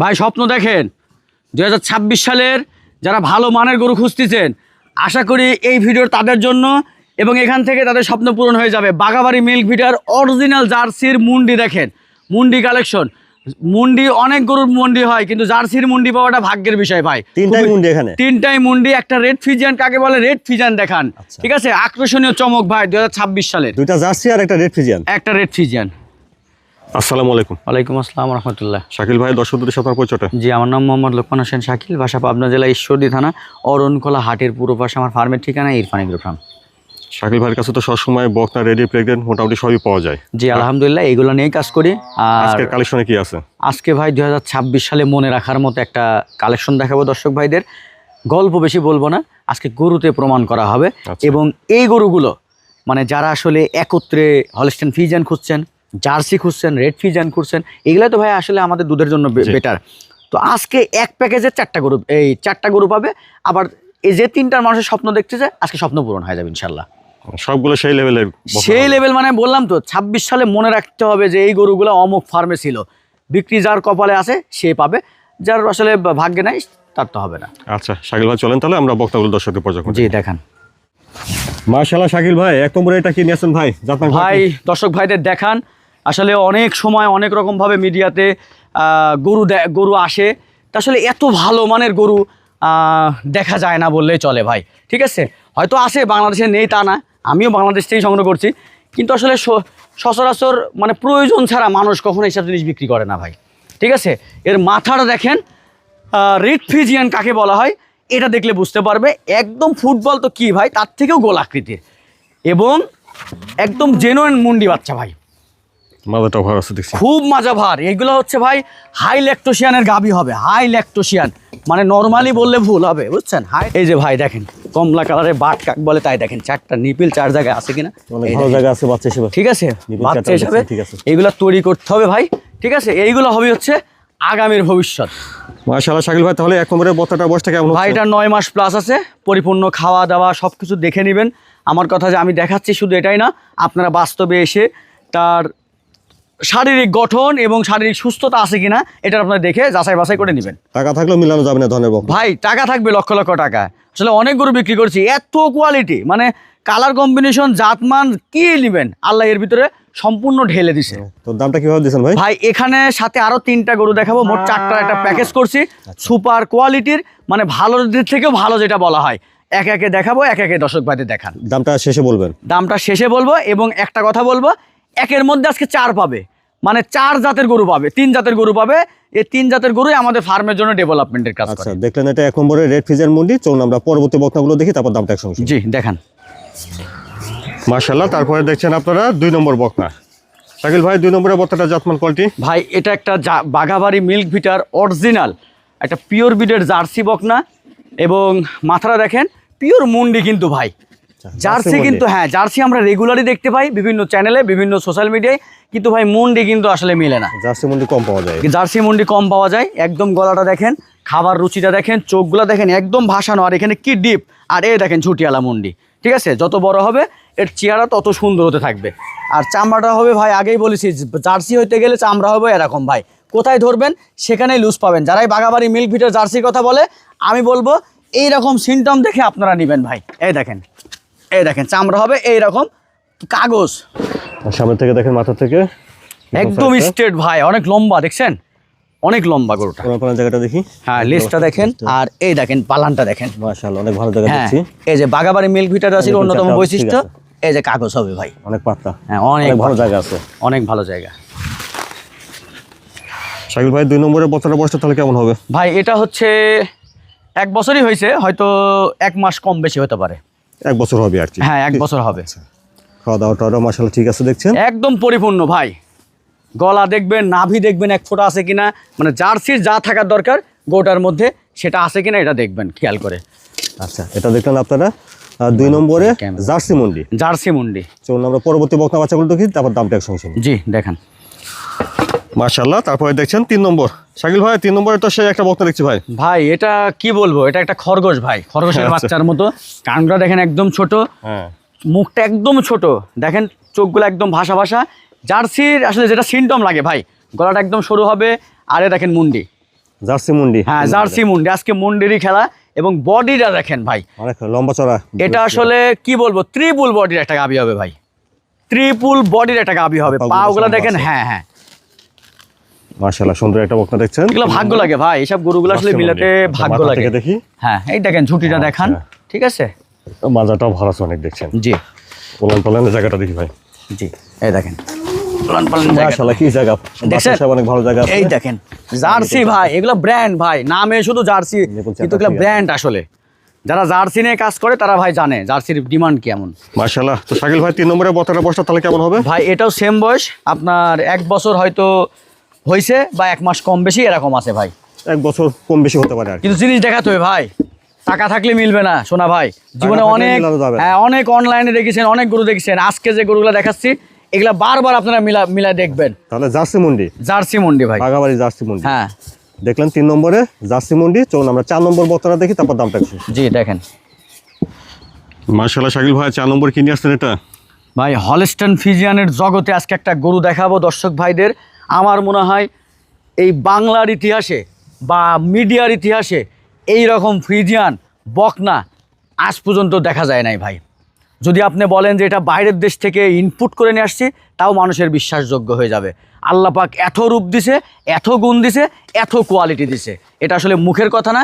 ভাই স্বপ্ন দেখেন 2026 সালের যারা ভালো মানের গরু খুঁজতেছেন, আশা করি এই ভিডিওর তাদের জন্য এবং এখান থেকে তাদের স্বপ্ন পূরণ হয়ে যাবে। বাঘাবাড়ি মিল্ক ভিটার অরিজিনাল জার্সির মুন্ডি দেখেন, মুন্ডি কালেকশন। মুন্ডি অনেক গরুর মুন্ডি হয়, কিন্তু জার্সির মুন্ডি পাওয়াটা ভাগ্যের বিষয় ভাই। তিনটাই মুন্ডি, একটা রেড ফিজিয়ান কাকে বলে, রেড ফিজিয়ান দেখান। ঠিক আছে, আকর্ষণীয় চমক ভাই 2026 সালের। দুইটা জার্সি আর একটা রেড ফিজিয়ান। একটা রেড ফিজিয়ান। আসসালামু আলাইকুম। ওয়ালাইকুম আসসালাম রাহমাতুল্লাহ। শাকিল ভাই, দর্শকদের সাথে পরিচয়টা। জি, আমার নাম মোহাম্মদ লোকমান হোসেন শাকিল, বাসা পাবনা জেলা ঈশ্বরদী থানা অরণখোলা হাটের পূর্ব পাশে আমার ফার্মের ঠিকানা ইরফান এগ্রো ফার্ম। শাকিল ভাইয়ের কাছে তো সবসময় বকনা, রেডি, প্রেগনেন্ট মোটামুটি সবই পাওয়া যায়। জি আলহামদুলিল্লাহ, এগুলো নিয়েই কাজ করি। আর আজকের কালেকশনে কি আছে? আজকে ভাই 2026 সালে মনে রাখার মতো একটা কালেকশন দেখাবো দর্শক ভাইদের। গল্প বেশি বলবো না, আজকে গরুতে প্রমাণ করা হবে। এবং এই গরুগুলো মানে যারা আসলে একত্রে হলস্টেইন ফিজিয়ান খুঁজছেন, জার্সি খুঁজছেন, রেড ফিজিয়ান খুঁজছেন, এগুলো তো ভাই আসলে আমাদের দুধের জন্য বেটার। তো আজকে এক প্যাকেজে 4টা গরু, এই 4টা গরু পাবে। আবার এই যে 3টার মানুষের স্বপ্ন দেখতেছে, আজকে স্বপ্ন পূরণ হয়ে যাবে ইনশাল্লাহ। সবগুলো সেই লেভেলের? সেই লেভেল মানে বললাম তো, 26 সালে মনে রাখতে হবে যে এই গরুগুলো অমুক ফার্মে ছিল। বিক্রি যার কপালে আছে সে পাবে, যার আসলে ভাগ্যে নাই তার তো হবে না। আচ্ছা শাকিল ভাই, চলেন তাহলে আমরা বক্তাগুলো দর্শকদের পর্যবেক্ষণ। জি দেখান। মাশাআল্লাহ শাকিল ভাই, এক নম্বরে এটা কি নিয়েছেন ভাই? ভাই দর্শক ভাইদের দেখান। আসলে অনেক সময় অনেক রকমভাবে মিডিয়াতে গরু আসে, তা আসলে এত ভালো মানের গরু দেখা যায় না বললেই চলে ভাই। ঠিক আছে, হয়তো আসে, বাংলাদেশে নেই তা না, আমিও বাংলাদেশ থেকেই সংগ্রহ করছি, কিন্তু আসলে সচরাচর মানে প্রয়োজন ছাড়া মানুষ কখনো এইসব জিনিস বিক্রি করে না ভাই। ঠিক আছে, এর মাথাটা দেখেন, রেড ফিজিয়ান কাকে বলা হয় এটা দেখলে বুঝতে পারবে। একদম ফুটবল তো কি ভাই, তার থেকেও গোল আকৃতির এবং একদম জেনুইন মুন্ডি বাচ্চা ভাই। মাজাটা ভার আছে দেখছি, খুব মাজা ভার। এগুলো হচ্ছে ভাই হাই ল্যাকটোসিয়ানের গাভী হবে, হাই ল্যাকটোসিয়ান, মানে নরমালি বললে ভুল হবে, বুঝছেন। হাই, এই যে ভাই দেখেন কমলা কালারের বাট কাক বলে তাই দেখেন, 4টা নিপিল 4 জায়গায় আছে কিনা, অনেক ভালো জায়গা আছে বাচ্চা হিসেবে। ঠিক আছে, বাচ্চা হিসেবে এইগুলা তৈরি করতে হবে ভাই। ঠিক আছে, এইগুলো হবে হচ্ছে আগামীর ভবিষ্যৎ। মাশাআল্লাহ শাকিল ভাই, তাহলে এক নম্বরে বক্তাটা বয়সটা কেমন? ভাই এটা 9 মাস প্লাস আছে, পরিপূর্ণ খাওয়া দাওয়া সবকিছু দেখে নেবেন। আমার কথা যে আমি দেখাচ্ছি শুধু এটাই না, আপনারা বাস্তবে এসে তার শারীরিক গঠন এবং শারীরিক সুস্থতা আছে কিনা এটা আপনারা দেখে যাচাই বাছাই করে নেবেন। টাকা থাকলেও মিলানো যাবে না ধরনের বক ভাই, টাকা থাকবে লক্ষ লক্ষ টাকা। আসলে অনেক গরু বিক্রি করছি, এত কোয়ালিটি, মানে কালার কম্বিনেশন, জাতমান কি নেবেন আল্লাহ এর ভিতরে সম্পূর্ণ ঢেলে দিছে। তো দামটা কিভাবে দিয়েছেন ভাই? ভাই এখানে সাথে আরো 3টা গরু দেখাবো, মোট 4টা একটা প্যাকেজ করছি সুপার কোয়ালিটির, মানে ভালোর দিক থেকেও ভালো যেটা বলা হয়। একে একে দেখাবো, একে একে দর্শক ভাইদের দেখান। দামটা শেষে বলবেন? দামটা শেষে বলবো, এবং একটা কথা বলবো, একের মধ্যে আজকে 4 পাবে, মানে 4 জাতের গরু পাবে, 3 জাতের গরু পাবে। এই 3 জাতের গরুই আমাদের ফার্মের জন্য ডেভেলপমেন্টের কাজ করে। আচ্ছা, দেখলেন এটা এক নম্বরে রেড ফিজিয়ান মুন্ডি। চলুন আমরা পরবর্তী বক্তাগুলো দেখি, তারপর দামটা একসঙ্গে। জি দেখান। মাশাআল্লাহ, তারপরে দেখছেন আপনারা 2 নম্বর বকনা। শাকিল ভাই, 2 নম্বরের বক্তাটা জাতমান কোয়ালিটি? ভাই এটা একটা বাঘাবাড়ি মিল্ক ভিটার অরিজিনাল একটা পিওর ব্রিডের জার্সি বকনা, এবং মাথাটা দেখেন পিওর মুন্ডি কিন্তু ভাই। জার্সি কিন্তু, হ্যাঁ জার্সি আমরা রেগুলারই দেখতে পাই বিভিন্ন চ্যানেলে, বিভিন্ন সোশ্যাল মিডিয়ায়, কিন্তু ভাই মুন্ডি কিন্তু আসলে মিলে না। জার্সি মুন্ডি কম পাওয়া যায়। জার্সি মুন্ডি কম পাওয়া যায়। একদম গলাটা দেখেন, খাবার রুচিটা দেখেন, চোখগুলো দেখেন একদম ভাসানো, আর এখানে কি ডিপ, আর এ দেখেন ছুটিয়ালা মুন্ডি। ঠিক আছে, যত বড় হবে এর চেহারা তত সুন্দর হতে থাকবে। আর চামড়াটা হবে ভাই, আগেই বলেছি জার্সি হইতে গেলে চামড়া হবে এরকম ভাই, কোথায় ধরবেন সেখানেই লুজ পাবেন। যারাই বাঘাবাড়ি মিল্ক ভিটার জার্সির কথা বলে, আমি বলবো এইরকম সিমটম দেখে আপনারা নেবেন ভাই। এই দেখেন, এই দেখেন চামড়া হবে এইরকম কাগজ, সামনে থেকে দেখেন, মাথা থেকে একদম স্ট্রেট ভাই, অনেক লম্বা, দেখছেন অনেক লম্বা গরুটা। কোন জায়গাটা দেখি, হ্যাঁ লেজটা দেখেন, আর এই দেখেন পালানটা দেখেন। মাশাআল্লাহ, অনেক ভালো জায়গা দেখছি। এই যে বাঘাবাড়ি মিল্ক ভিটার জার্সির অন্যতম বৈশিষ্ট্য, এই যে কাগজ হবে ভাই, অনেক পাতলা। হ্যাঁ অনেক ভালো জায়গা আছে, অনেক ভালো জায়গা। শাকিল ভাই, 2 নম্বরের বক্তাটা বয়সটা তাহলে কেমন হবে? ভাই এটা হচ্ছে 1 বছরই হয়েছে, হয়তো 1 মাস কম বেশি হতে পারে। 1 বছর হবে আর কি? হ্যাঁ 1 বছর হবে। খাওয়া দাওয়াটা মাশাআল্লাহ ঠিক আছে দেখছেন, একদম পরিপূর্ণ ভাই। গলা দেখবেন, নাভি দেখবেন 1 ফোঁটা আছে কিনা, মানে জার্সির যা থাকার দরকার গোটার মধ্যে সেটা আছে কিনা এটা দেখবেন খেয়াল করে। আচ্ছা, এটা দেখলেন আপনারা 2 নম্বরে জার্সি মুন্ডি। জার্সি মুন্ডি। চলুন আমরা পরবর্তী বকনা বাচ্চাগুলো দেখি, তারপর দামটা একসঙ্গে শুনি। জি দেখান। মাশাআল্লাহ, তারপরে দেখছেন 3 নম্বর। শাকিল ভাই, 3 নম্বরে তো সেই একটা বকনা দেখছি ভাই। ভাই এটা কি বলবো, এটা একটা খরগোশ ভাই, খরগোশের বাচ্চার মতো। কানটা দেখেন একদম ছোট, হ্যাঁ মুখটা একদম ছোট, দেখেন চোখগুলো একদম ভাসা ভাসা। জার্সির আসলে যেটা সিমটম লাগে ভাই, গলাটা একদম সরু হবে, আরে দেখেন মুন্ডি, জার্সি মুন্ডি। হ্যাঁ জার্সি মুন্ডি, আজকে মুন্ডিরই খেলা। এবং বডিটা দেখেন ভাই, অনেক লম্বা চড়া। এটা আসলে কি বলবো, ত্রিপুল বডির একটা গাভী হবে ভাই, ত্রিপুল বডির একটা গাভী হবে। পাগুলা দেখেন, হ্যাঁ হ্যাঁ মাশাআল্লাহ সুন্দর একটা বকনা দেখছেন। এগুলো ভাগ্য লাগে ভাই, এসব গরুগুলো আসলে মিলাতে ভাগ্য লাগে। দেখি, হ্যাঁ এই দেখেন ঝুঁটিটা দেখান, ঠিক আছে। মাজাটাও ভালো আছে অনেক দেখছেন। জি পোলান পোলানের জায়গাটা দেখি ভাই। জি এই দেখেন মাশাআল্লাহ কি জায়গা, দেখছেন অনেক ভালো জায়গা। এই দেখেন জার্সি ভাই, এগুলো ব্র্যান্ড ভাই, নামে শুধু জার্সি কিন্তু এগুলো ব্র্যান্ড আসলে। যারা জার্সি নিয়ে কাজ করে তারা ভাই জানে জার্সির ডিমান্ড কেমন। মাশাআল্লাহ। তো শাকিল ভাই 3 নম্বরে বকনাটা বয়সটা তাহলে কেমন হবে? ভাই এটাও সেম বয়স, আপনার 1 বছর হয়তো হয়েছে বা 1 মাস কম বেশি এরকম আছে ভাই। 1 বছর কম বেশি হতে পারে আর কি। কিন্তু জিনিস দেখাতে হবে ভাই, টাকা থাকলে মিলবে না শোনা ভাই। জীবনে থাকলে অনেক, মিলানো যাবে না। হ্যাঁ অনেক অনলাইনে দেখেছেন, অনেক গরু দেখেছেন, আজকে যে গরুগুলো দেখাচ্ছি এগুলা বারবার আপনারা মিলা দেখবেন। তাহলে জার্সি মুন্ডি, জার্সি মুন্ডি ভাই, বাগাবাড়ি জার্সি মুন্ডি। হ্যাঁ দেখলেন 3 নম্বরে জার্সি মুন্ডি। চলুন আমরা 4 নম্বর বকনাটা দেখি, তারপর দামটা কি। জি দেখেন মাশাআল্লাহ শাকিল ভাই 4 নম্বর কিনে আসছেন এটা। ভাই হলস্টাইন ফ্রিজিয়ানের জগতে আজকে একটা গরু দেখাবো দর্শক ভাইদের। আমার মনে হয় এই বাংলার ইতিহাসে বা মিডিয়ার ইতিহাসে এই রকম ফ্রিজিয়ান বকনা আজ পর্যন্ত দেখা যায় নাই ভাই। যদি আপনি বলেন যে এটা বাইরের দেশ থেকে ইনপুট করে নিয়ে আসছি, তাও মানুষের বিশ্বাসযোগ্য হয়ে যাবে। আল্লাহ পাক এত রূপ দিছে, এত গুণ দিছে, এত কোয়ালিটি দিছে, এটা আসলে মুখের কথা না,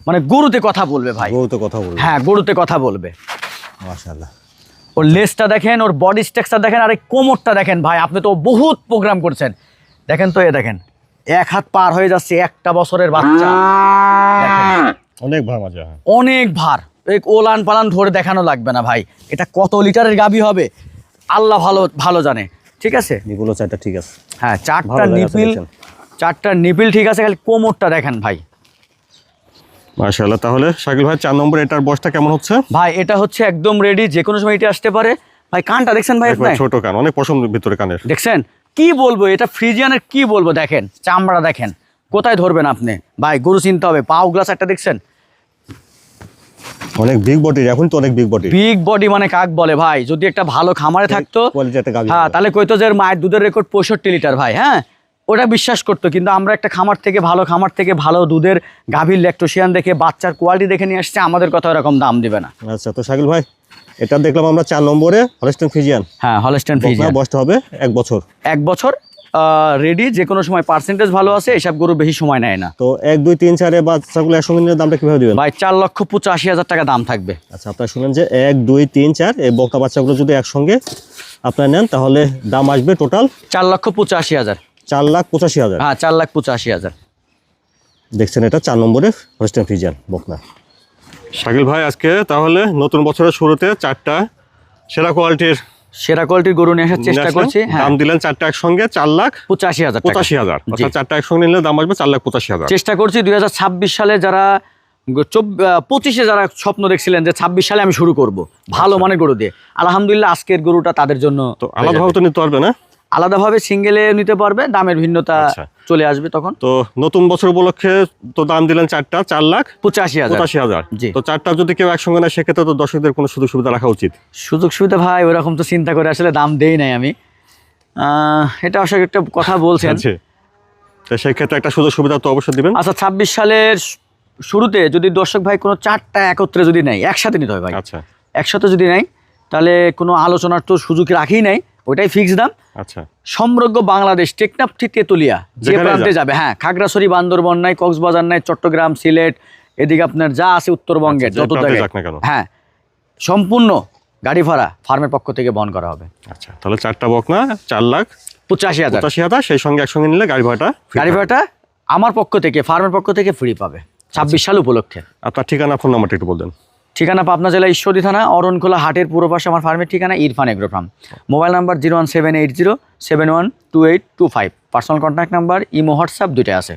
মানে গরুতে কথা বলবে ভাই। গরুতে কথা বলবো। হ্যাঁ গরুতে কথা বলবে। মাশাআল্লাহ ওর লেজটা দেখেন, ওর বডি স্ট্রাকচার দেখেন, আর এই কোমরটা দেখেন ভাই। আপনি তো বহুত প্রোগ্রাম করছেন, দেখেন তো, এ দেখেন 1 হাত পার হয়ে যাচ্ছে, 1টা বছরের বাচ্চা দেখেন। অনেক ভালো মজা। অনেক ভার, এই ওলান পালান ধরে দেখানো লাগবে না ভাই। এটা কত লিটারের গাভী হবে আল্লাহ ভালো ভালো জানে, ঠিক আছে। নিপুলো চারটা ঠিক আছে। হ্যাঁ ভালো 4টা জায়গা আছে নিপিল, দেখছেন। 4টা নিপিল ঠিক আছে, খালি কোমরটা দেখেন ভাই। মাশাআল্লাহ। তাহলে শাকিল ভাই 4 নম্বরে এটার বয়সটা কেমন হচ্ছে? ভাই এটা হচ্ছে একদম রেডি, যে কোনো সময় এটা আসতে পারে ভাই। কানটা দেখছেন ভাই, একবার আপনি ছোট কান, অনেক পশম ভিতরে কানের। দেখছেন, কি বলবো, এটা ফ্রিজিয়ানের কি বলবো, দেখেন চামড়া দেখেন, কোথায় ধরবেন আপনি ভাই। গরু চিনতে হবে, পাও গ্লাস একটা দেখছেন, অনেক বিগ বডি, এখন তো অনেক বিগ বডি। বিগ বডি মানে কাক বলে ভাই। যদি একটা ভালো খামারে থাকতো, কোয়ালিটি একটা গাভী। হ্যাঁ তাহলে কইতো যে এর মায়ের দুধের রেকর্ড 65 লিটার ভাই, হ্যাঁ ওটা বিশ্বাস করতো। কিন্তু আমরা একটা খামার থেকে ভালো দুধের গাভীর ল্যাকটোশিয়ান দেখে, বাচ্চার কোয়ালিটি দেখে নিয়ে আসছে, আমাদের কথা এরকম দাম দিবে না। আচ্ছা, তো শাকিল ভাই এটা দেখলাম আমরা 4 নম্বরে হলস্টাইন ফ্রিজিয়ান। হ্যাঁ হলস্টাইন ফ্রিজিয়ান, বয়সটা হবে 1 বছর। 1 বছর রেডি, যে কোনো সময় পার্সেন্টেজ ভালো আছে, এসব গরু বেশি সময় নেয় না। তো 1 2 3 4 এ বাচ্চাগুলো একসঙ্গে নিলে দামটা কিভাবে দিবেন? ভাই 4,85,000 টাকা দাম থাকবে। আচ্ছা, আপনারা শুনেন যে 1 2 3 4 এই বকনা বাচ্চাগুলো যদি একসঙ্গে আপনারা নেন, তাহলে দাম আসবে টোটাল 4,85,000। 4,85,000। হ্যাঁ 4,85,000। দেখছেন এটা 4 নম্বরে হলস্টাইন ফ্রিজিয়ান বকনা। শাকিল ভাই আজকে তাহলে নতুন বছরের শুরুতে 4টা সেরা কোয়ালিটির গরু নিয়ে আসার চেষ্টা করছি। হ্যাঁ দাম দিলেন 4টা একসঙ্গে 4,85,000 টাকা। 85,000। অর্থাৎ 4টা একসঙ্গে নিলে দাম আসবে 4,85,000। চেষ্টা করছি 2026 সালে যারা 25-এ যারা স্বপ্ন দেখছিলেন যে 26 সালে আমি শুরু করব ভালো মানের গরু দিয়ে, আলহামদুলিল্লাহ আজকের গরুটা তাদের জন্য। তো আলাদাভাবে তো নিতে পারবে না? আলাদাভাবে সিঙ্গেলে নিতে পারবে, দামের ভিন্নতা চলে আসবে তখন। তো নতুন বছর উপলক্ষে তো দাম দিলেন 4টা 4,85,000। জি। তো 4টা যদি কেউ একসঙ্গে নেয়, সেক্ষেত্রে তো দর্শকদের কোনো সুযোগ সুবিধা রাখা উচিত। সুযোগ সুবিধা ভাই ওরকম তো চিন্তা করে আসলে দাম দেই নাই আমি। এটা আসলে একটা কথা বলছেন। তো সেই ক্ষেত্রে একটা সুযোগ সুবিধা তো অবশ্যই দিবেন। আচ্ছা 26 সালের শুরুতে যদি দর্শক ভাই কোনো 4টা একত্রে যদি নেয়, একসাথে নিতে হয় ভাই। আচ্ছা, একসাথে যদি নেয় তাহলে কোনো আলোচনার তো সুযোগ রাখি নাই, ওইটাই ফিক্স দাম। আচ্ছা, সমগ্র বাংলাদেশ, টেকনাফ থেকে তেতুলিয়া যে যেখানে প্রান্তে যাবে, হ্যাঁ খাগড়াছড়ি, বান্দরবন নাই, কক্সবাজার নাই, চট্টগ্রাম, সিলেট, এদিকে আপনার যা আছে উত্তরবঙ্গের আচ্ছা, যত যে প্রান্তে জায়গায়, যাক না কেন। হ্যাঁ সম্পূর্ণ গাড়ি ভাড়া ফার্মের পক্ষ থেকে বহন করা হবে। আচ্ছা, তাহলে 4টা বকনা 4,85,000। 85,000 সেই সঙ্গে একসঙ্গে নিলে গাড়ি ভাড়াটা free গাড়ি থাকবে। ভাড়াটা আমার পক্ষ থেকে, ফার্মের পক্ষ থেকে ফ্রি পাবে 26 সাল উপলক্ষে। আপনার ঠিকানা, ফোন নাম্বারটা একটু বলবেন। ঠিকানা পাবনা জেলা ঈশ্বরদী থানা, অরণখোলা হাটের পূর্ব পাশে আমার ফার্মের ঠিকানা, Irfan agro farm. Mobile number 01780712825। Personal contact number, imo, WhatsApp দুইটাই আছে।